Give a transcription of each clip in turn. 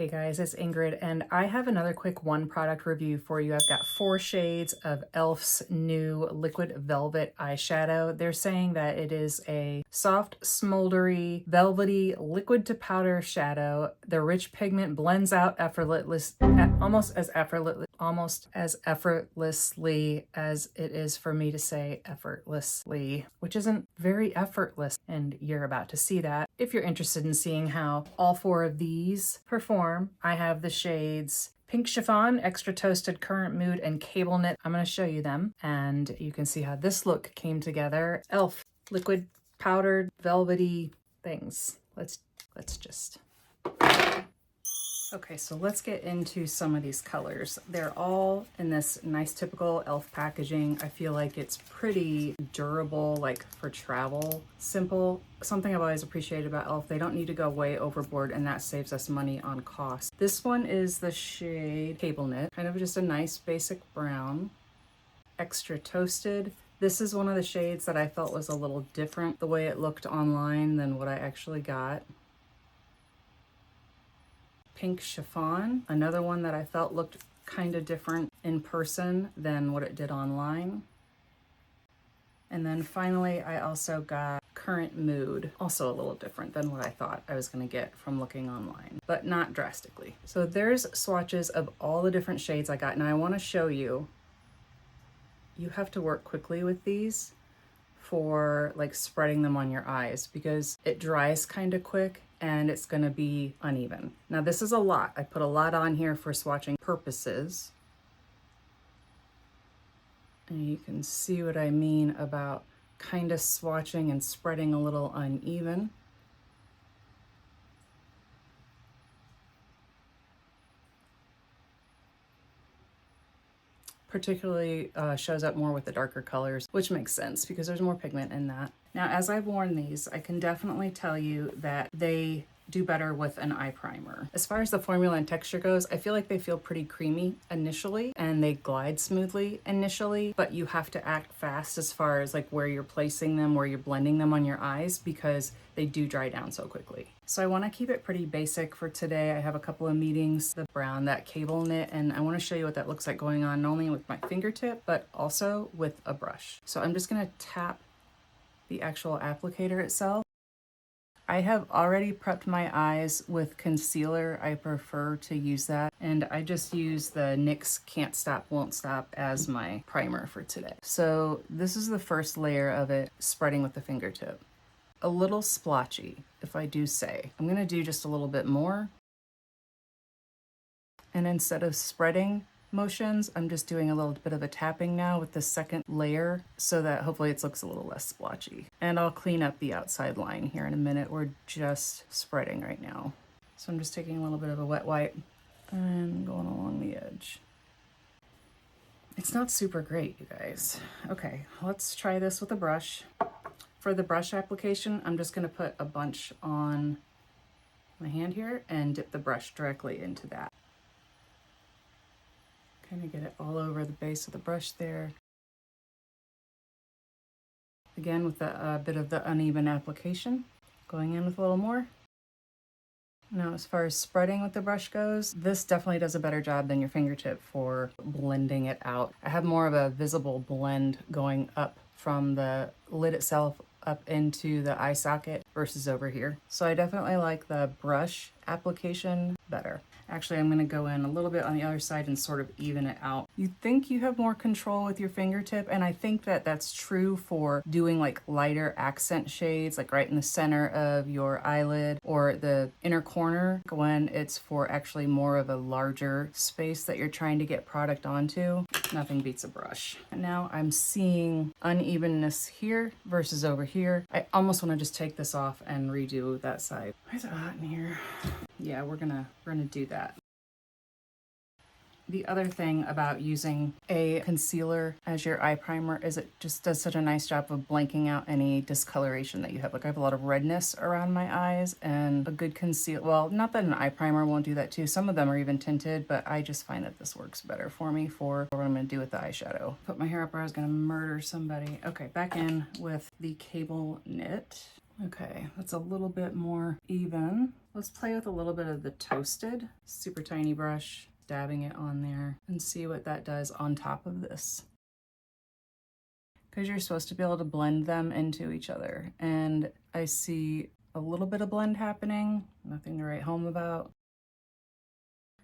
Hey guys, it's Ingrid, and I have another quick one product review for you. I've got 4 shades of e.l.f.'s new Liquid Velvet eyeshadow. They're saying that it is a soft, smoldery, velvety, liquid to powder shadow. The rich pigment blends out almost as effortlessly as it is for me to say effortlessly, which isn't very effortless, and you're about to see that. If you're interested in seeing how all 4 of these perform, I have the shades Pink Chiffon, Extra Toasted, Current Mood, and Cable Knit. I'm going to show you them, and you can see how this look came together. e.l.f. liquid powdered velvety things. Let's just... Okay, so let's get into some of these colors. They're all in this nice typical e.l.f. packaging. I feel like it's pretty durable, like for travel. Simple. Something I've always appreciated about e.l.f. They don't need to go way overboard, and that saves us money on cost. This one is the shade Cable Knit, kind of just a nice basic brown. Extra Toasted. This is one of the shades that I felt was a little different the way it looked online than what I actually got. Pink Chiffon, another one that I felt looked kind of different in person than what it did online. And then finally, I also got Current Mood, also a little different than what I thought I was going to get from looking online, but not drastically. So there's swatches of all the different shades I got. Now I want to show you, you have to work quickly with these for like spreading them on your eyes because it dries kind of quick and it's going to be uneven. Now this is a lot. I put a lot on here for swatching purposes. And you can see what I mean about kind of swatching and spreading a little uneven. Particularly shows up more with the darker colors, which makes sense because there's more pigment in that. Now, as I've worn these, I can definitely tell you that they do better with an eye primer. As far as the formula and texture goes, I feel like they feel pretty creamy initially and they glide smoothly initially, but you have to act fast as far as like where you're placing them, where you're blending them on your eyes, because they do dry down so quickly. So I want to keep it pretty basic for today. I have a couple of meetings, the brown, that Cable Knit, and I want to show you what that looks like going on, not only with my fingertip, but also with a brush. So I'm just going to tap the actual applicator itself. I have already prepped my eyes with concealer. I prefer to use that. And I just use the NYX Can't Stop, Won't Stop as my primer for today. So this is the first layer of it, spreading with the fingertip. A little splotchy, if I do say. I'm gonna do just a little bit more. And instead of spreading motions, I'm just doing a little bit of a tapping now with the second layer so that hopefully it looks a little less splotchy. And I'll clean up the outside line here in a minute. We're just spreading right now. So I'm just taking a little bit of a wet wipe and going along the edge. It's not super great, you guys. Okay, let's try this with a brush. For the brush application, I'm just gonna put a bunch on my hand here and dip the brush directly into that. Kind of get it all over the base of the brush there. Again, with a bit of the uneven application. Going in with a little more. Now, as far as spreading with the brush goes, this definitely does a better job than your fingertip for blending it out. I have more of a visible blend going up from the lid itself up into the eye socket versus over here. So I definitely like the brush application better. Actually, I'm going to go in a little bit on the other side and sort of even it out. You think you have more control with your fingertip, and I think that that's true for doing like lighter accent shades, like right in the center of your eyelid or the inner corner, when it's for actually more of a larger space that you're trying to get product onto. Nothing beats a brush. And now I'm seeing unevenness here versus over here. I almost want to just take this off and redo that side. Why is it hot in here? Yeah, we're gonna do that. The other thing about using a concealer as your eye primer is it just does such a nice job of blanking out any discoloration that you have. Like I have a lot of redness around my eyes, and a good concealer, well, not that an eye primer won't do that too. Some of them are even tinted, but I just find that this works better for me for what I'm gonna do with the eyeshadow. Put my hair up where I was gonna murder somebody. Okay, back in with the Cable Knit. Okay, that's a little bit more even. Let's play with a little bit of the Toasted, super tiny brush, dabbing it on there and see what that does on top of this. Because you're supposed to be able to blend them into each other. And I see a little bit of blend happening, nothing to write home about.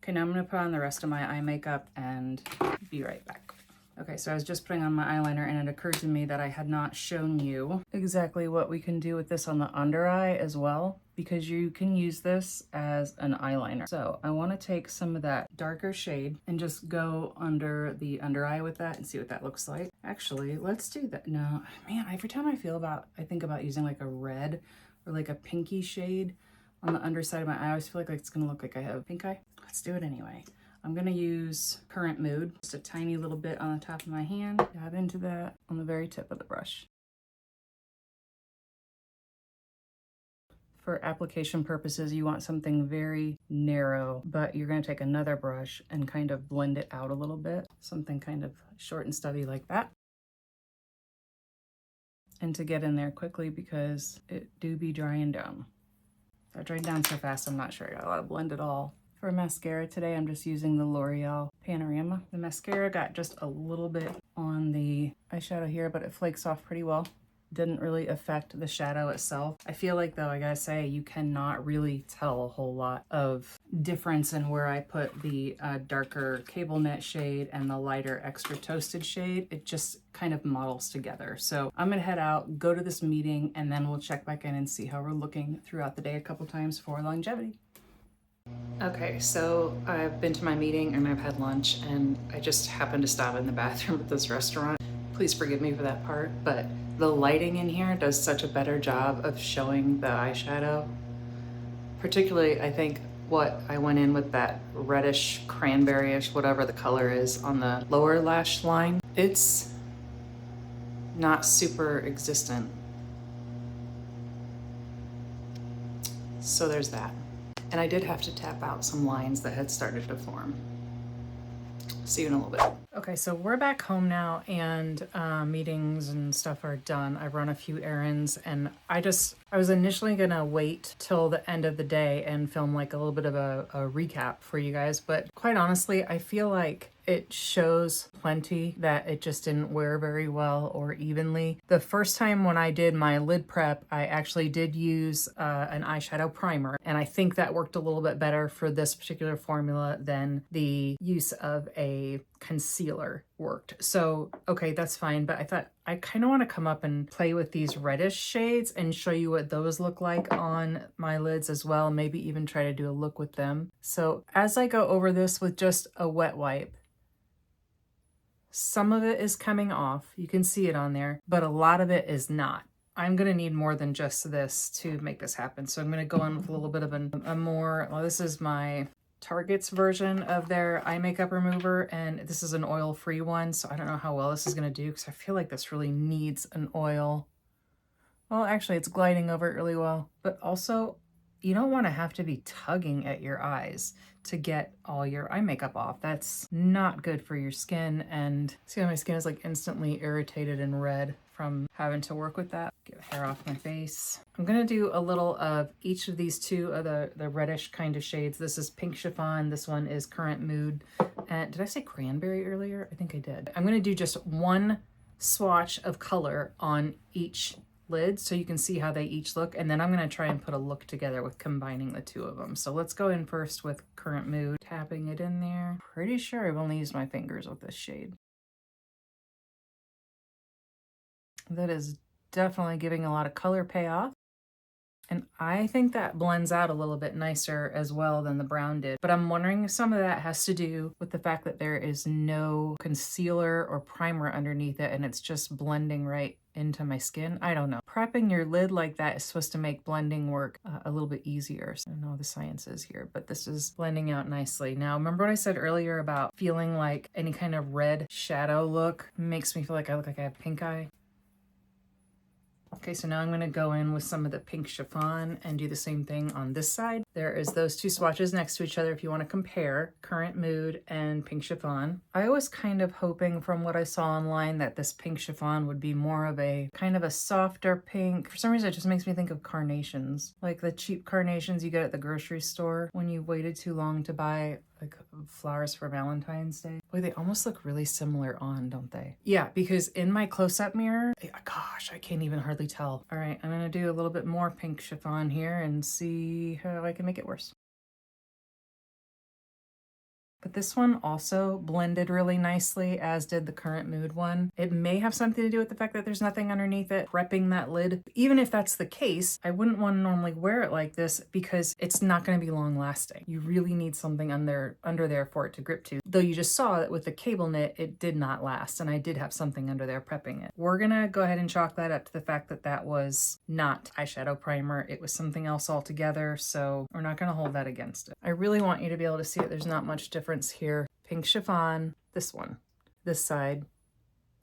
Okay, now I'm gonna put on the rest of my eye makeup and be right back. Okay, so I was just putting on my eyeliner and it occurred to me that I had not shown you exactly what we can do with this on the under eye as well, because you can use this as an eyeliner. So I wanna take some of that darker shade and just go under the under eye with that and see what that looks like. Actually, let's do that. No, man, every time I think about using like a red or like a pinky shade on the underside of my eye, I always feel like it's gonna look like I have pink eye. Let's do it anyway. I'm gonna use Current Mood, just a tiny little bit on the top of my hand, dab into that on the very tip of the brush. For application purposes, you want something very narrow, but you're gonna take another brush and kind of blend it out a little bit. Something kind of short and stubby like that. And to get in there quickly because it do be drying down. I dried down so fast, I'm not sure I got a lot of blend at all. For mascara today, I'm just using the L'Oreal Panorama. The mascara got just a little bit on the eyeshadow here, but it flakes off pretty well. Didn't really affect the shadow itself. I feel like though, I gotta say, you cannot really tell a whole lot of difference in where I put the darker cable knit shade and the lighter extra toasted shade. It just kind of models together. So I'm gonna head out, go to this meeting, and then we'll check back in and see how we're looking throughout the day a couple times for longevity. Okay, so I've been to my meeting and I've had lunch and I just happened to stop in the bathroom at this restaurant. Please forgive me for that part, but the lighting in here does such a better job of showing the eyeshadow. Particularly, I think what I went in with that reddish, cranberry-ish, whatever the color is on the lower lash line, it's not super existent. So there's that. And I did have to tap out some lines that had started to form. See you in a little bit. Okay, so we're back home now and meetings and stuff are done. I've run a few errands and I was initially gonna wait till the end of the day and film like a little bit of a recap for you guys, but quite honestly, I feel like it shows plenty that it just didn't wear very well or evenly. The first time when I did my lid prep, I actually did use an eyeshadow primer, and I think that worked a little bit better for this particular formula than the use of a concealer worked. So, okay, that's fine, but I thought I kind of want to come up and play with these reddish shades and show you what those look like on my lids as well, maybe even try to do a look with them. So as I go over this with just a wet wipe, some of it is coming off, you can see it on there, but a lot of it is not. I'm gonna need more than just this to make this happen. So I'm gonna go in with a little bit of a more, well, this is my Target's version of their eye makeup remover, and this is an oil-free one, so I don't know how well this is gonna do because I feel like this really needs an oil. Well, actually it's gliding over it really well, but also you don't want to have to be tugging at your eyes to get all your eye makeup off. That's not good for your skin. And see how my skin is like instantly irritated and red from having to work with that. Get hair off my face. I'm gonna do a little of each of these two of the reddish kind of shades. This is Pink Chiffon, this one is Current Mood. And did I say cranberry earlier? I think I did. I'm gonna do just one swatch of color on each lid so you can see how they each look, and then I'm going to try and put a look together with combining the two of them. So let's go in first with Current Mood, tapping it in there. Pretty sure I've only used my fingers with this shade. That is definitely giving a lot of color payoff. And I think that blends out a little bit nicer as well than the brown did. But I'm wondering if some of that has to do with the fact that there is no concealer or primer underneath it and it's just blending right into my skin. I don't know. Prepping your lid like that is supposed to make blending work a little bit easier. So I don't know the science is here, but this is blending out nicely. Now, remember what I said earlier about feeling like any kind of red shadow look makes me feel like I look like I have pink eye? Okay, so now I'm going to go in with some of the pink chiffon and do the same thing on this side. There is those two swatches next to each other if you want to compare Current Mood and pink chiffon. I was kind of hoping from what I saw online that this pink chiffon would be more of a kind of a softer pink. For some reason, it just makes me think of carnations, like the cheap carnations you get at the grocery store when you waited too long to buy like flowers for Valentine's Day. Boy, they almost look really similar on, don't they? Yeah, because in my close-up mirror, gosh, I can't even hardly tell. All right, I'm gonna do a little bit more pink chiffon here and see how I can make it worse. But this one also blended really nicely, as did the Current Mood one. It may have something to do with the fact that there's nothing underneath it prepping that lid. Even if that's the case, I wouldn't want to normally wear it like this because it's not going to be long lasting. You really need something under there for it to grip to. Though you just saw that with the cable knit, it did not last, and I did have something under there prepping it. We're gonna go ahead and chalk that up to the fact that that was not eyeshadow primer. It was something else altogether, so we're not gonna hold that against it. I really want you to be able to see it. There's not much difference here. Pink chiffon, this one. This side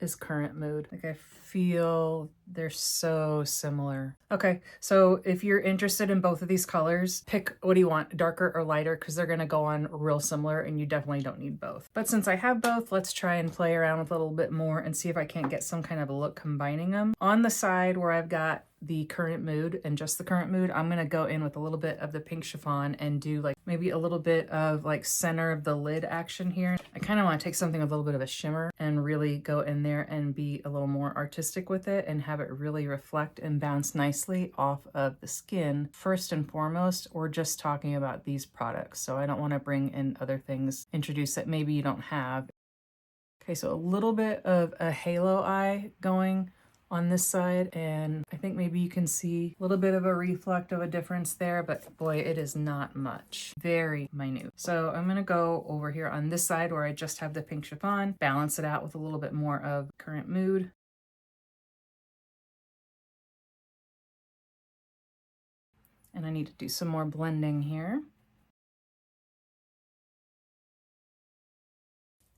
is Current Mood. Like, I feel they're so similar. Okay, so if you're interested in both of these colors, pick what do you want, darker or lighter, because they're gonna go on real similar and you definitely don't need both. But since I have both, let's try and play around with a little bit more and see if I can't get some kind of a look combining them. On the side where I've got the Current Mood and just the Current Mood, I'm gonna go in with a little bit of the pink chiffon and do like maybe a little bit of like center of the lid action here. I kind of want to take something with a little bit of a shimmer and really go in there and be a little more artistic with it and have it really reflect and bounce nicely off of the skin first and foremost. Or just talking about these products, so I don't want to bring in other things introduced that maybe you don't have. Okay, so a little bit of a halo eye going on this side, and I think maybe you can see a little bit of a reflect of a difference there, but boy, it is not much. Very minute. So I'm gonna go over here on this side where I just have the pink chiffon, balance it out with a little bit more of Current Mood. And I need to do some more blending here.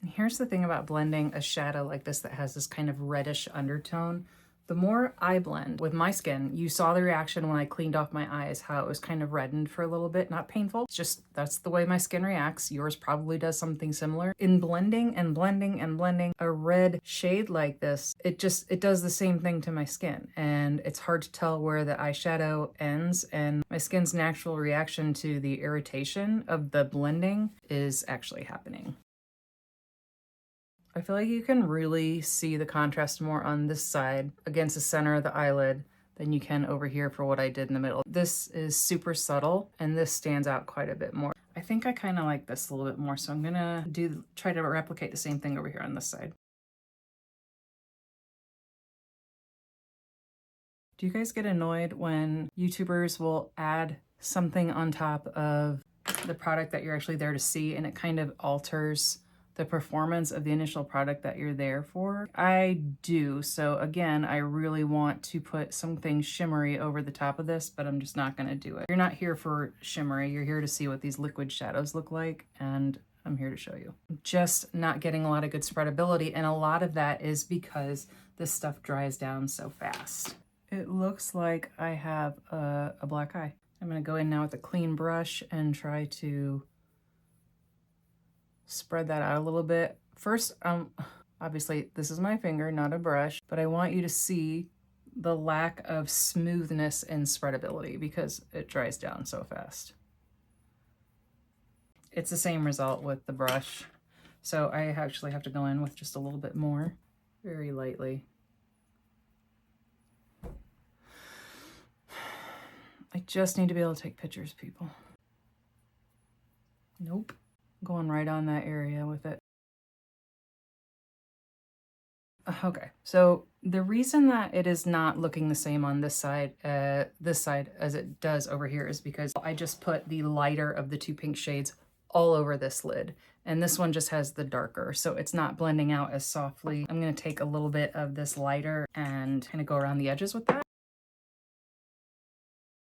And here's the thing about blending a shadow like this that has this kind of reddish undertone. The more I blend with my skin, you saw the reaction when I cleaned off my eyes, how it was kind of reddened for a little bit, not painful. It's just, that's the way my skin reacts. Yours probably does something similar. In blending and blending and blending a red shade like this, it does the same thing to my skin. And it's hard to tell where the eyeshadow ends, and my skin's natural reaction to the irritation of the blending is actually happening. I feel like you can really see the contrast more on this side against the center of the eyelid than you can over here for what I did in the middle. This is super subtle and this stands out quite a bit more. I think I kind of like this a little bit more, so I'm gonna try to replicate the same thing over here on this side. Do you guys get annoyed when YouTubers will add something on top of the product that you're actually there to see and it kind of alters the performance of the initial product that you're there for? I do. So again, I really want to put something shimmery over the top of this, but I'm just not gonna do it. You're not here for shimmery, you're here to see what these liquid shadows look like, and I'm here to show you. Just not getting a lot of good spreadability, and a lot of that is because this stuff dries down so fast. It looks like I have a black eye. I'm gonna go in now with a clean brush and try to spread that out a little bit. First, obviously this is my finger, not a brush, but I want you to see the lack of smoothness and spreadability because it dries down so fast. It's the same result with the brush. So I actually have to go in with just a little bit more, very lightly. I just need to be able to take pictures, people. Nope. Going right on that area with it. Okay, so the reason that it is not looking the same on this side as it does over here is because I just put the lighter of the two pink shades all over this lid, and this one just has the darker, so it's not blending out as softly. I'm gonna take a little bit of this lighter and kind of go around the edges with that.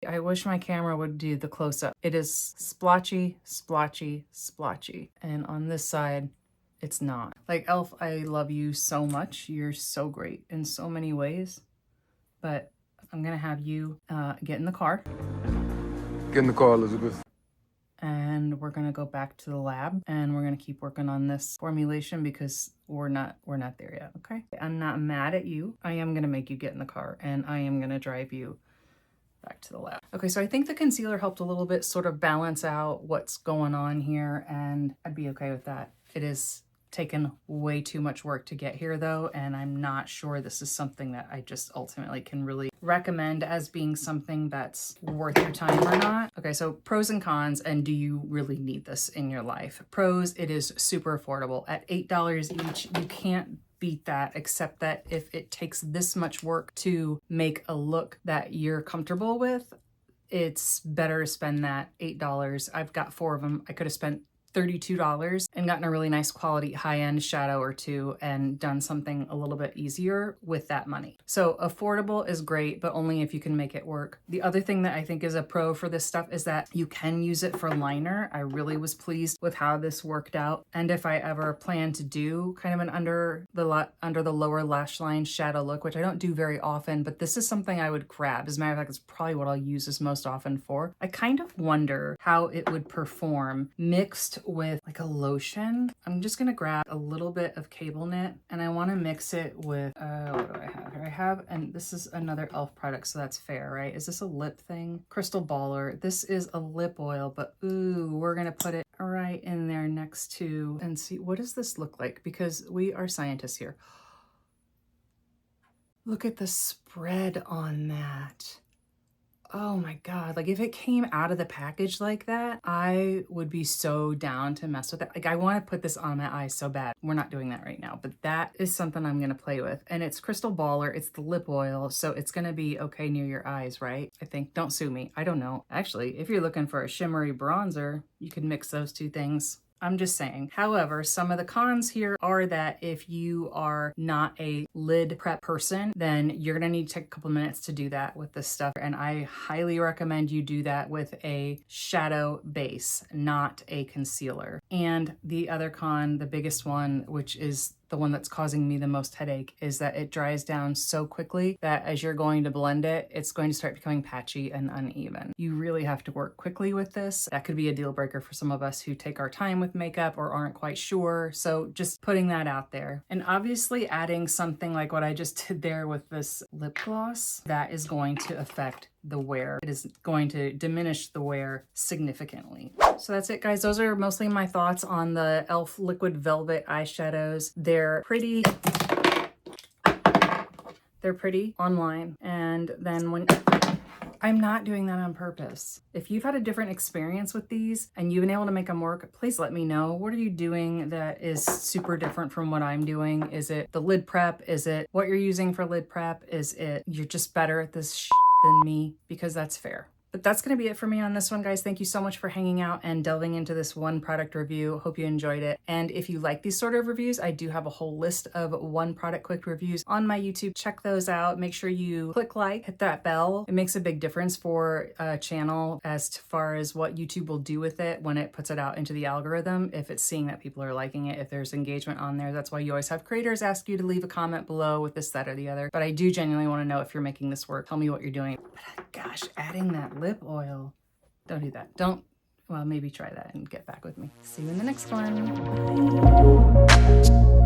I wish my camera would do the close-up. It is splotchy, splotchy, splotchy. And on this side, it's not. Like, e.l.f., I love you so much. You're so great in so many ways. But I'm gonna have you get in the car. Get in the car, Elizabeth. And we're gonna go back to the lab and we're gonna keep working on this formulation because we're not there yet, okay? I'm not mad at you. I am gonna make you get in the car and I am gonna drive you back to the lab. Okay, so I think the concealer helped a little bit sort of balance out what's going on here, and I'd be okay with that. It is taken way too much work to get here though, and I'm not sure this is something that I just ultimately can really recommend as being something that's worth your time or not. Okay, so pros and cons, and do you really need this in your life? Pros, it is super affordable. At $8 each, you can't beat that, except that if it takes this much work to make a look that you're comfortable with, it's better to spend that $8. I've got 4 of them. I could have spent $32 and gotten a really nice quality high-end shadow or two and done something a little bit easier with that money. So affordable is great, but only if you can make it work. The other thing that I think is a pro for this stuff is that you can use it for liner. I really was pleased with how this worked out. And if I ever plan to do kind of an under the lower lash line shadow look, which I don't do very often, but this is something I would grab. As a matter of fact, it's probably what I'll use this most often for. I kind of wonder how it would perform mixed with like a lotion. I'm just gonna grab a little bit of cable knit and I want to mix it with what do I have here? I have, and this is another e.l.f. product, so that's fair, right? Is this a lip thing? Crystal Baller. This is a lip oil, but ooh, we're gonna put it right in there next to, and see, what does this look like? Because we are scientists here. Look at the spread on that. Oh my God, like if it came out of the package like that, I would be so down to mess with it. Like I want to put this on my eyes so bad. We're not doing that right now, but that is something I'm going to play with. And it's Crystal Baller, it's the lip oil, so it's going to be okay near your eyes, right? I think. Don't sue me. I don't know. Actually, if you're looking for a shimmery bronzer, you could mix those two things. I'm just saying. However, some of the cons here are that if you are not a lid prep person, then you're gonna need to take a couple minutes to do that with this stuff. And I highly recommend you do that with a shadow base, not a concealer. And the other con, the biggest one, which is the one that's causing me the most headache, is that it dries down so quickly that as you're going to blend it, it's going to start becoming patchy and uneven. You really have to work quickly with this. That could be a deal breaker for some of us who take our time with makeup or aren't quite sure. So just putting that out there. And obviously adding something like what I just did there with this lip gloss, that is going to affect the wear. It is going to diminish the wear significantly. So that's it, guys. Those are mostly my thoughts on the e.l.f. Liquid Velvet eyeshadows. They're pretty online. And then when I'm not doing that on purpose. If you've had a different experience with these and you've been able to make them work, please let me know. What are you doing that is super different from what I'm doing? Is it the lid prep? Is it what you're using for lid prep? Is it you're just better at this than me? Because that's fair. But that's going to be it for me on this one, guys. Thank you so much for hanging out and delving into this one product review. Hope you enjoyed it. And if you like these sort of reviews, I do have a whole list of one product quick reviews on my YouTube. Check those out. Make sure you click like, hit that bell. It makes a big difference for a channel as far as what YouTube will do with it when it puts it out into the algorithm. If it's seeing that people are liking it, if there's engagement on there, that's why you always have creators ask you to leave a comment below with this, that, or the other. But I do genuinely want to know if you're making this work. Tell me what you're doing. But gosh, adding that lip oil. Don't do that. Well, maybe try that and get back with me. See you in the next one. Bye.